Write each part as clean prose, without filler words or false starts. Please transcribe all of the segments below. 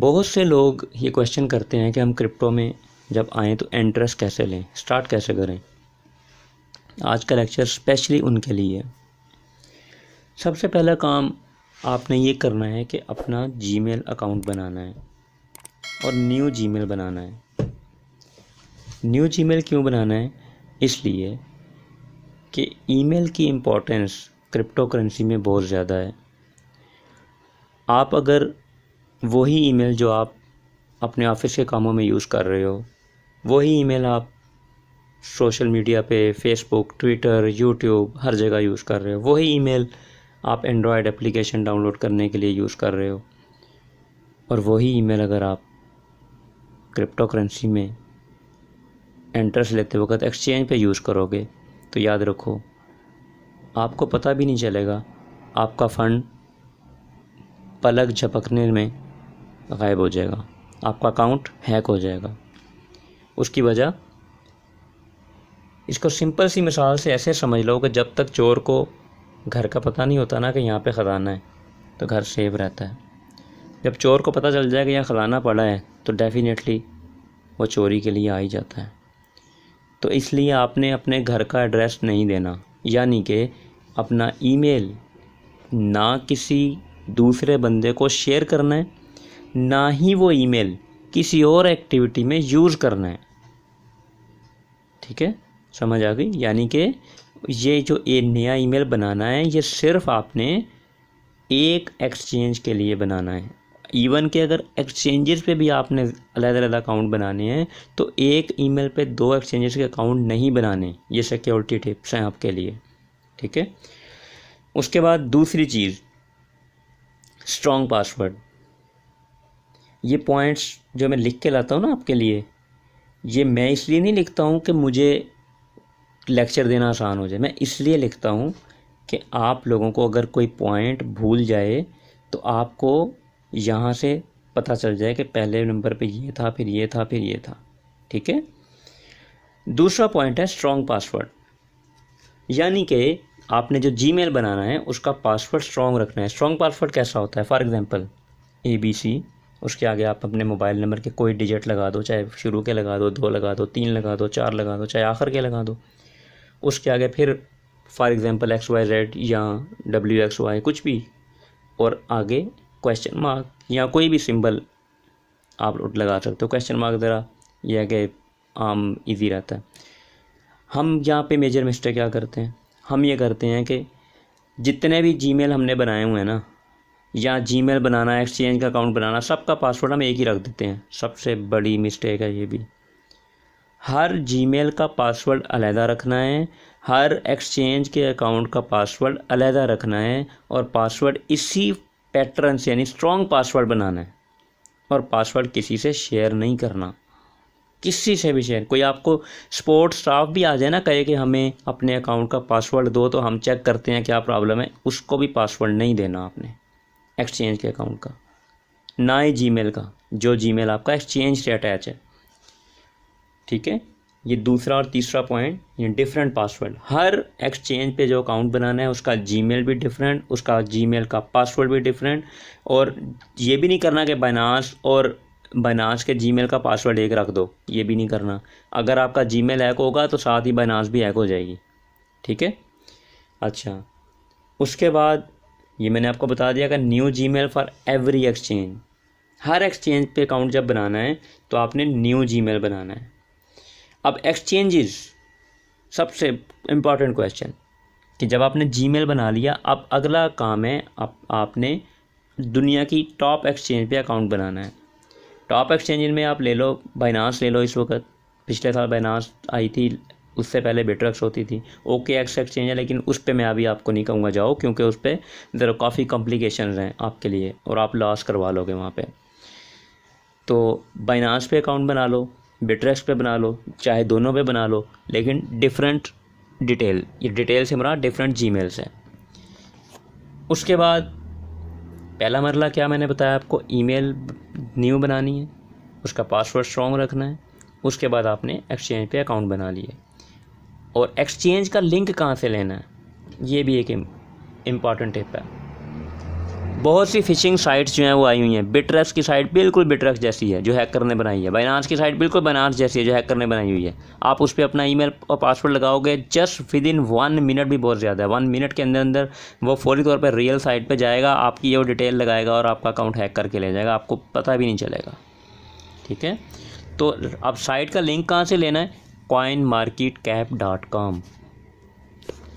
बहुत से लोग ये क्वेश्चन करते हैं कि हम क्रिप्टो में जब आएँ तो इंटरेस्ट कैसे लें, स्टार्ट कैसे करें। आज का लेक्चर स्पेशली उनके लिए है। सबसे पहला काम आपने ये करना है कि अपना जीमेल अकाउंट बनाना है और न्यू जीमेल बनाना है। न्यू जीमेल क्यों बनाना है? इसलिए कि ईमेल की इम्पोर्टेंस क्रिप्टो करेंसी में बहुत ज़्यादा है। आप अगर वही ईमेल जो आप अपने ऑफिस के कामों में यूज़ कर रहे हो, वही ईमेल आप सोशल मीडिया पे फेसबुक, ट्विटर, यूट्यूब हर जगह यूज़ कर रहे हो, वही ईमेल आप एंड्रॉयड एप्लीकेशन डाउनलोड करने के लिए यूज़ कर रहे हो, और वही ईमेल अगर आप क्रिप्टो करेंसी में इंटरेस्ट लेते वक्त एक्सचेंज पे यूज़ करोगे तो याद रखो आपको पता भी नहीं चलेगा, आपका फ़ंड पलक झपकने में गायब हो जाएगा, आपका अकाउंट हैक हो जाएगा। उसकी वजह, इसको सिंपल सी मिसाल से ऐसे समझ लो कि जब तक चोर को घर का पता नहीं होता ना कि यहाँ पे ख़जाना है, तो घर सेफ रहता है। जब चोर को पता चल जाए कि यहाँ ख़जाना पड़ा है तो डेफिनेटली वो चोरी के लिए आ ही जाता है। तो इसलिए आपने अपने घर का एड्रेस नहीं देना, यानी कि अपना ईमेल ना किसी दूसरे बंदे को शेयर करना है, ना ही वो ईमेल किसी और एक्टिविटी में यूज़ करना है। ठीक है, समझ आ गई? यानी कि ये जो नया ईमेल बनाना है ये सिर्फ आपने एक एक्सचेंज के लिए बनाना है। इवन कि अगर एक्सचेंजेस पे भी आपने अलग अलग अकाउंट बनाने हैं तो एक ईमेल पे 2 एक्सचेंजेस के अकाउंट नहीं बनाने। ये सिक्योरिटी टिप्स हैं आपके लिए। ठीक है, उसके बाद दूसरी चीज़, स्ट्रॉन्ग पासवर्ड। ये पॉइंट्स जो मैं लिख के लाता हूँ ना आपके लिए, ये मैं इसलिए नहीं लिखता हूँ कि मुझे लेक्चर देना आसान हो जाए, मैं इसलिए लिखता हूँ कि आप लोगों को अगर कोई पॉइंट भूल जाए तो आपको यहाँ से पता चल जाए कि पहले नंबर पे ये था, फिर ये था, फिर ये था। ठीक है, दूसरा पॉइंट है स्ट्रॉन्ग पासवर्ड, यानी कि आपने जो जीमेल बनाना है उसका पासवर्ड स्ट्रॉन्ग रखना है। स्ट्रॉन्ग पासवर्ड कैसा होता है? फॉर एग्जांपल ABC, उसके आगे आप अपने मोबाइल नंबर के कोई डिजिट लगा दो, चाहे शुरू के लगा दो, 2 लगा दो, 3 लगा दो, 4 लगा दो, चाहे आखिर के लगा दो। उसके आगे फिर फॉर एग्जांपल XYZ या WXY कुछ भी, और आगे क्वेश्चन मार्क या कोई भी सिंबल आप लगा सकते हो। क्वेश्चन मार्क ज़रा यह है कि आम ईजी रहता है। हम यहाँ पे मेजर मिस्टेक क्या करते हैं? हम ये करते हैं कि जितने भी जीमेल हमने बनाए हुए हैं ना, या जीमेल बनाना, एक्सचेंज का अकाउंट बनाना, सबका पासवर्ड हम एक ही रख देते हैं। सबसे बड़ी मिस्टेक है ये भी। हर जीमेल का पासवर्ड अलहदा रखना है, हर एक्सचेंज के अकाउंट का पासवर्ड अलहदा रखना है, और पासवर्ड इसी पैटर्न से यानी स्ट्रॉन्ग पासवर्ड बनाना है, और पासवर्ड किसी से शेयर नहीं करना, किसी से भी शेयर। कोई आपको सपोर्ट स्टाफ भी आ जाए ना, कहे कि हमें अपने अकाउंट का पासवर्ड दो तो हम चेक करते हैं क्या प्रॉब्लम है, उसको भी पासवर्ड नहीं देना आपने एक्सचेंज के अकाउंट का, ना ही जीमेल का, जो जीमेल आपका एक्सचेंज से अटैच है। ठीक है, ये दूसरा और तीसरा पॉइंट, ये डिफरेंट पासवर्ड। हर एक्सचेंज पे जो अकाउंट बनाना है उसका जीमेल भी डिफरेंट, उसका जीमेल का पासवर्ड भी डिफरेंट। और ये भी नहीं करना कि बाइनांस के जीमेल का पासवर्ड एक रख दो, ये भी नहीं करना। अगर आपका जीमेल हैक होगा तो साथ ही बाइनांस भी हैक हो जाएगी। ठीक है, अच्छा, उसके बाद ये मैंने आपको बता दिया कि new Gmail for every exchange. Her exchange पे अकाउंट जब बनाना है तो आपने न्यू जीमेल बनाना है। अब एक्सचेंजेस, सबसे इम्पॉर्टेंट क्वेश्चन, कि जब आपने जीमेल बना लिया, अब अगला काम है आपने दुनिया की टॉप एक्सचेंज पे अकाउंट बनाना है। टॉप एक्सचेंज में आप ले लो, बाइनांस ले लो। इस वक्त पिछले साल बाइनांस आई थी, उससे पहले बिटरेक्स होती थी। OKX एक्सचेंज है, लेकिन उस पर मैं अभी आपको नहीं कहूँगा जाओ, क्योंकि उस पर ज़रा काफ़ी कॉम्प्लिकेशंस हैं आपके लिए और आप लॉस करवा लोगे वहाँ पे। तो बाइनांस पे अकाउंट बना लो, बिटरेक्स पे बना लो, चाहे दोनों पे बना लो, लेकिन डिफरेंट डिटेल, ये डिटेल से हमारा डिफरेंट जीमेल्स है। उसके बाद पहला मरला क्या मैंने बताया आपको, ईमेल न्यू बनानी है, उसका पासवर्ड स्ट्रॉन्ग रखना है। उसके बाद आपने एक्सचेंज पे अकाउंट बना लिए, और एक्सचेंज का लिंक कहाँ से लेना है, ये भी एक इम्पॉर्टेंट टिप है। बहुत सी फिशिंग साइट्स जो हैं वो आई हुई हैं। बिटरेक्स की साइट बिल्कुल बिटरेक्स जैसी है जो हैकर ने बनाई है। बाइनांस की साइट बिल्कुल बाइनांस जैसी है जो हैकर ने बनाई हुई है। आप उस पर अपना ईमेल और पासवर्ड लगाओगे, जस्ट विद इन 1 मिनट भी बहुत ज़्यादा है, 1 मिनट के अंदर अंदर वो फौरी तौर पर रियल साइट पर जाएगा, आपकी वो डिटेल लगाएगा और आपका अकाउंट हैक करके ले जाएगा, आपको पता भी नहीं चलेगा। ठीक है, तो अब साइट का लिंक कहाँ से लेना है? coinmarketcap.com,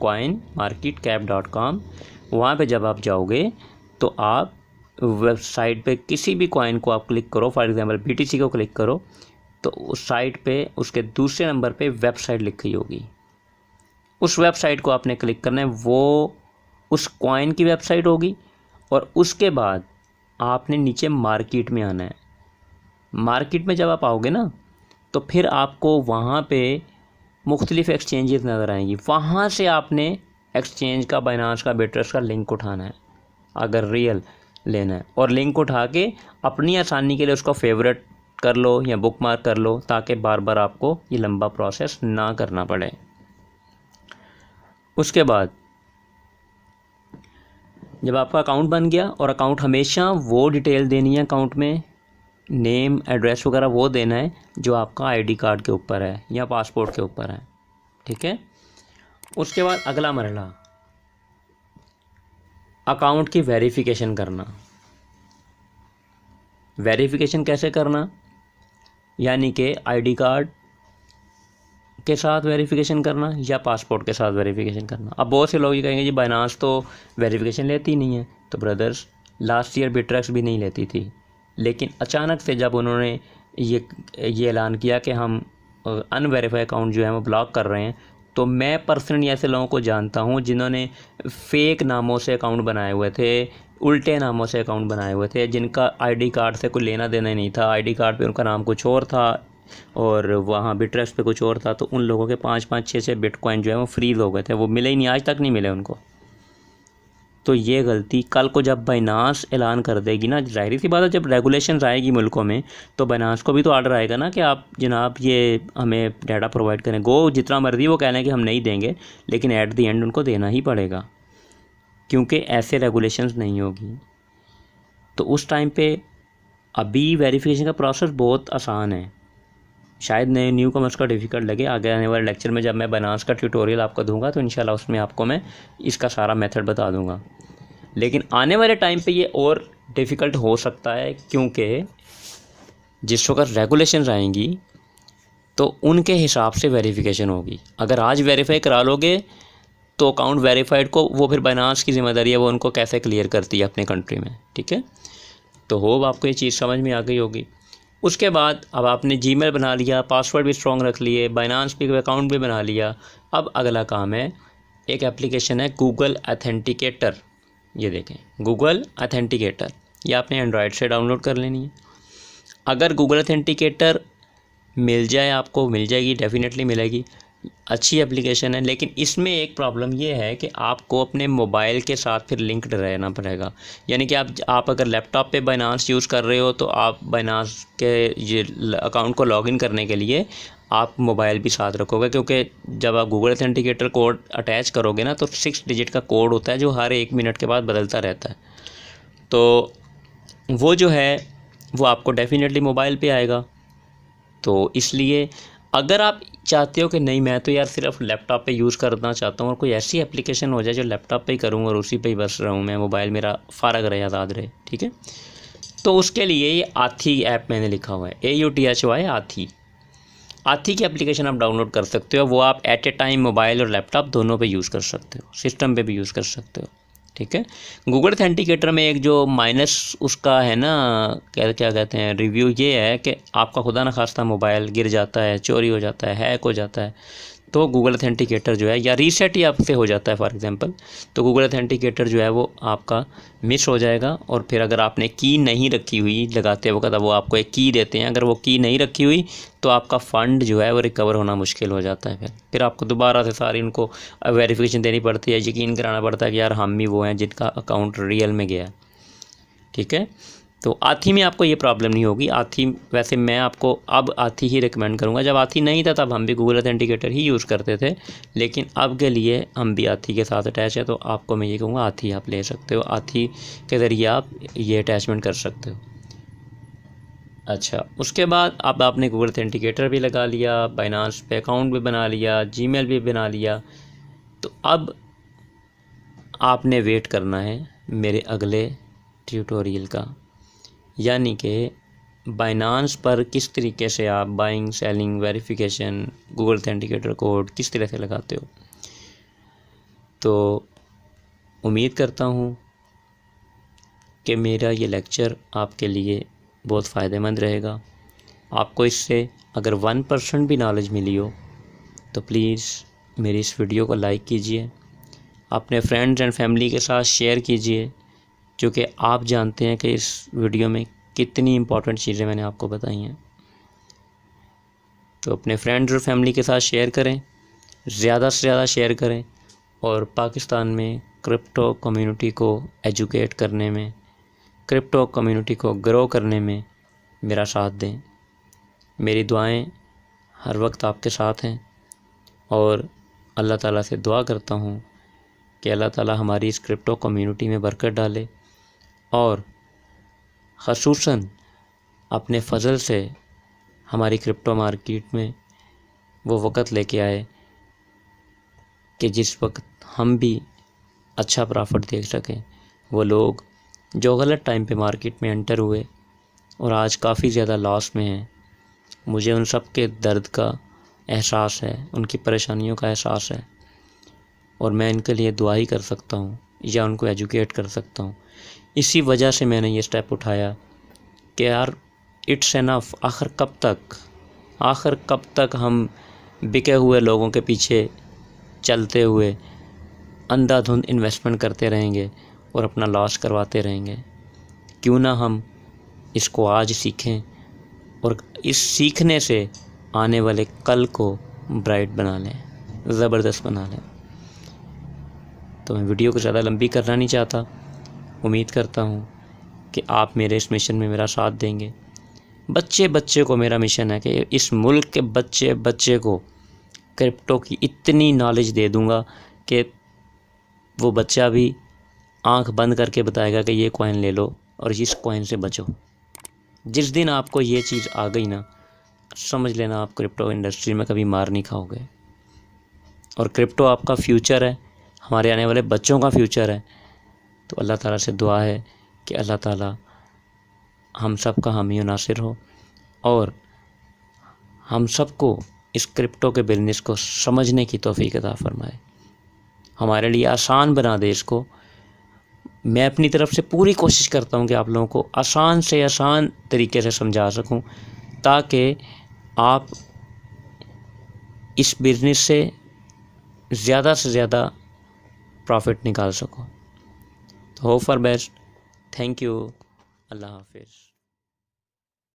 coinmarketcap.com। वहाँ पे जब आप जाओगे तो आप वेबसाइट पे किसी भी कॉइन को आप क्लिक करो, फॉर एग्जांपल BTC को क्लिक करो, तो उस साइट पे उसके दूसरे नंबर पे वेबसाइट लिखी होगी, उस वेबसाइट को आपने क्लिक करना है, वो उस कॉइन की वेबसाइट होगी। और उसके बाद आपने नीचे मार्केट में आना है। मार्केट में जब आप आओगे ना तो फिर आपको वहाँ पे मुख्तलिफ एक्सचेंजेस नज़र आएंगी, वहाँ से आपने एक्सचेंज का, बाइनांस का, बिटरेक्स का लिंक उठाना है अगर रियल लेना है, और लिंक उठा के अपनी आसानी के लिए उसको फेवरेट कर लो या बुक मार्क कर लो, ताकि बार बार आपको ये लंबा प्रोसेस ना करना पड़े। उसके बाद जब आपका अकाउंट बन गया, और अकाउंट हमेशा वो डिटेल देनी है अकाउंट में, नेम, एड्रेस वगैरह वो देना है जो आपका ID कार्ड के ऊपर है या पासपोर्ट के ऊपर है। ठीक है, उसके बाद अगला मरहला अकाउंट की वेरिफिकेशन करना। वेरिफिकेशन कैसे करना? यानी कि ID कार्ड के साथ वेरिफिकेशन करना या पासपोर्ट के साथ वेरिफिकेशन करना। अब बहुत से लोग ये कहेंगे जी बाइनांस तो वेरिफिकेशन लेती नहीं है। तो ब्रदर्स, लास्ट ईयर बिटरेक्स भी नहीं लेती थी, लेकिन अचानक से जब उन्होंने ये ऐलान किया कि हम अनवेरीफाइड अकाउंट जो है वो ब्लॉक कर रहे हैं, तो मैं पर्सनली ऐसे लोगों को जानता हूँ जिन्होंने फेक नामों से अकाउंट बनाए हुए थे, उल्टे नामों से अकाउंट बनाए हुए थे, जिनका ID कार्ड से कोई लेना देना नहीं था। ID कार्ड पे उनका नाम कुछ और था और वहाँ बिटरेक्स पे कुछ और था। तो उन लोगों के 5-5, 6-6 बिटकॉइन जो है वो फ्रीज हो गए थे, वो मिले ही नहीं, आज तक नहीं मिले उनको। तो ये गलती कल को जब बाइनांस ऐलान कर देगी ना, जाहिर सी बात है जब रेगुलेशंस आएगी मुल्कों में तो बाइनांस को भी तो ऑर्डर आएगा ना कि आप जनाब ये हमें डाटा प्रोवाइड करें। गो जितना मर्जी वो कह लें कि हम नहीं देंगे, लेकिन एट द एंड उनको देना ही पड़ेगा, क्योंकि ऐसे रेगुलेशंस नहीं होगी। तो उस टाइम पे अभी वेरिफिकेशन का प्रोसेस बहुत आसान है, शायद नए न्यू कमर्स का डिफ़िकल्ट लगे। आगे आने वाले लेक्चर में जब मैं बाइनांस का ट्यूटोरियल आपको दूंगा तो इंशाल्लाह उसमें आपको मैं इसका सारा मेथड बता दूंगा। लेकिन आने वाले टाइम पे ये और डिफ़िकल्ट हो सकता है, क्योंकि जिस वक्त रेगुलेशंस आएंगी तो उनके हिसाब से वेरिफिकेशन होगी। अगर आज वेरीफाई करा लोगे तो अकाउंट वेरीफाइड को वो फिर बाइनांस की ज़िम्मेदारी है, वो उनको कैसे क्लियर करती है अपने कंट्री में। ठीक है, तो होप आपको ये चीज़ समझ में आ गई होगी। उसके बाद अब आपने जीमेल बना लिया, पासवर्ड भी स्ट्रॉन्ग रख लिए, बाइनांस पे अकाउंट भी बना लिया। अब अगला काम है, एक एप्लीकेशन है गूगल ऑथेंटिकेटर। ये देखें, गूगल ऑथेंटिकेटर, ये आपने एंड्रॉयड से डाउनलोड कर लेनी है। अगर गूगल ऑथेंटिकेटर मिल जाए आपको, मिल जाएगी, डेफिनेटली मिलेगी, अच्छी एप्लीकेशन है। लेकिन इसमें एक प्रॉब्लम ये है कि आपको अपने मोबाइल के साथ फिर लिंक्ड रहना पड़ेगा। यानी कि आप अगर लैपटॉप पे बाइनांस यूज़ कर रहे हो तो आप बाइनांस के ये अकाउंट को लॉगिन करने के लिए आप मोबाइल भी साथ रखोगे, क्योंकि जब आप गूगल ऑथेंटिकेटर कोड अटैच करोगे ना तो 6 डिजिट का कोड होता है जो हर 1 मिनट के बाद बदलता रहता है। तो वो जो है वो आपको डेफिनेटली मोबाइल पे आएगा। तो इसलिए अगर आप चाहते हो कि नहीं मैं तो यार सिर्फ लैपटॉप पे यूज़ करना चाहता हूँ और कोई ऐसी एप्लीकेशन हो जाए जो लैपटॉप पे ही करूँ और उसी पे ही बस रहूँ, मैं मोबाइल मेरा फ़ारग रहे, आज़ाद रहे, ठीक है, तो उसके लिए ये आथी ऐप मैंने लिखा हुआ है, AUTHY आथी। आथी की एप्लीकेशन आप डाउनलोड कर सकते हो। वो आप एट ए टाइम मोबाइल और लैपटॉप दोनों पे यूज़ कर सकते हो, सिस्टम पे भी यूज़ कर सकते हो। ठीक है, गूगल ऑथेंटिकेटर में एक जो माइनस उसका है ना, क्या कहते हैं, रिव्यू ये है कि आपका खुदा न खास्ता मोबाइल गिर जाता है, चोरी हो जाता है, हैक हो जाता है, तो गूगल ऑथेंटिकेटर जो है या रीसेट ही आपसे हो जाता है फॉर एग्जांपल, तो गूगल ऑथेंटिकेटर जो है वो आपका मिस हो जाएगा। और फिर अगर आपने की नहीं रखी हुई लगाते वक्त, वो आपको एक की देते हैं, अगर वो की नहीं रखी हुई तो आपका फ़ंड जो है वो रिकवर होना मुश्किल हो जाता है। फिर आपको दोबारा से सारी इनको वेरिफिकेशन देनी पड़ती है, यकीन कराना पड़ता है कि यार हम ही वो हैं जिनका अकाउंट रियल में गया है। ठीक है, तो आथी में आपको ये प्रॉब्लम नहीं होगी। आथी वैसे मैं आपको अब आथी ही रिकमेंड करूँगा। जब आथी नहीं था तब हम भी गूगल ऑथेंटिकेटर ही यूज़ करते थे, लेकिन अब के लिए हम भी आथी के साथ अटैच है, तो आपको मैं ये कहूँगा आथी आप ले सकते हो। आथी के ज़रिए आप ये अटैचमेंट कर सकते हो। अच्छा, उसके बाद अब आपने गूगल ऑथेंटिकेटर भी लगा लिया, बाइनांस पे अकाउंट भी बना लिया, जीमेल भी बना लिया, तो अब आपने वेट करना है मेरे अगले ट्यूटोरियल का, यानी कि बाइनांस पर किस तरीके से आप buying, selling, verification, Google authenticator code किस तरह से लगाते हो। तो उम्मीद करता हूँ कि मेरा ये लेक्चर आपके लिए बहुत फ़ायदेमंद रहेगा। आपको इससे अगर 1% भी नॉलेज मिली हो तो प्लीज़ मेरी इस वीडियो को लाइक कीजिए, अपने फ्रेंड्स एंड फैमिली के साथ शेयर कीजिए, क्योंकि आप जानते हैं कि इस वीडियो में कितनी इम्पोर्टेंट चीज़ें मैंने आपको बताई हैं। तो अपने फ्रेंड्स और फैमिली के साथ शेयर करें, ज़्यादा से ज़्यादा शेयर करें, और पाकिस्तान में क्रिप्टो कम्युनिटी को एजुकेट करने में, क्रिप्टो कम्युनिटी को ग्रो करने में मेरा साथ दें। मेरी दुआएं हर वक्त आपके साथ हैं, और अल्लाह ताला से दुआ करता हूँ कि अल्लाह ताला हमारी इस क्रिप्टो कम्युनिटी में बरकत डाले, और ख़ुसूसन अपने फ़ज़ल से हमारी क्रिप्टो मार्केट में वो वक़्त लेके आए कि जिस वक्त हम भी अच्छा प्रॉफिट देख सकें। वो लोग जो गलत टाइम पे मार्केट में एंटर हुए और आज काफ़ी ज़्यादा लॉस में हैं, मुझे उन सब के दर्द का एहसास है, उनकी परेशानियों का एहसास है, और मैं इनके लिए दुआ ही कर सकता हूँ या उनको एजुकेट कर सकता हूँ। इसी वजह से मैंने ये स्टेप उठाया कि यार इट्स एनफ। आखिर कब तक हम बिके हुए लोगों के पीछे चलते हुए अंधाधुंध इन्वेस्टमेंट करते रहेंगे और अपना लॉस करवाते रहेंगे। क्यों ना हम इसको आज सीखें और इस सीखने से आने वाले कल को ब्राइट बना लें, ज़बरदस्त बना लें। तो मैं वीडियो को ज़्यादा लंबी करना नहीं चाहता। उम्मीद करता हूँ कि आप मेरे इस मिशन में मेरा साथ देंगे। बच्चे बच्चे को मेरा मिशन है कि इस मुल्क के बच्चे बच्चे को क्रिप्टो की इतनी नॉलेज दे दूँगा कि वो बच्चा भी आंख बंद करके बताएगा कि ये कॉइन ले लो और इस कॉइन से बचो। जिस दिन आपको ये चीज़ आ गई ना, समझ लेना आप क्रिप्टो इंडस्ट्री में कभी मार नहीं खाओगे। और क्रिप्टो आपका फ्यूचर है, हमारे आने वाले बच्चों का फ्यूचर है। तो अल्लाह ताला से दुआ है कि अल्लाह ताला हम सब का हामी और नासिर हो, और हम सबको इस क्रिप्टो के बिजनेस को समझने की तौफीक अता फरमाए, हमारे लिए आसान बना दे इसको। मैं अपनी तरफ से पूरी कोशिश करता हूँ कि आप लोगों को आसान से आसान तरीके से समझा सकूँ, ताकि आप इस बिज़नेस से ज़्यादा प्रॉफिट निकाल सको। तो hope for best. Thank you. अल्लाह हाफिज़।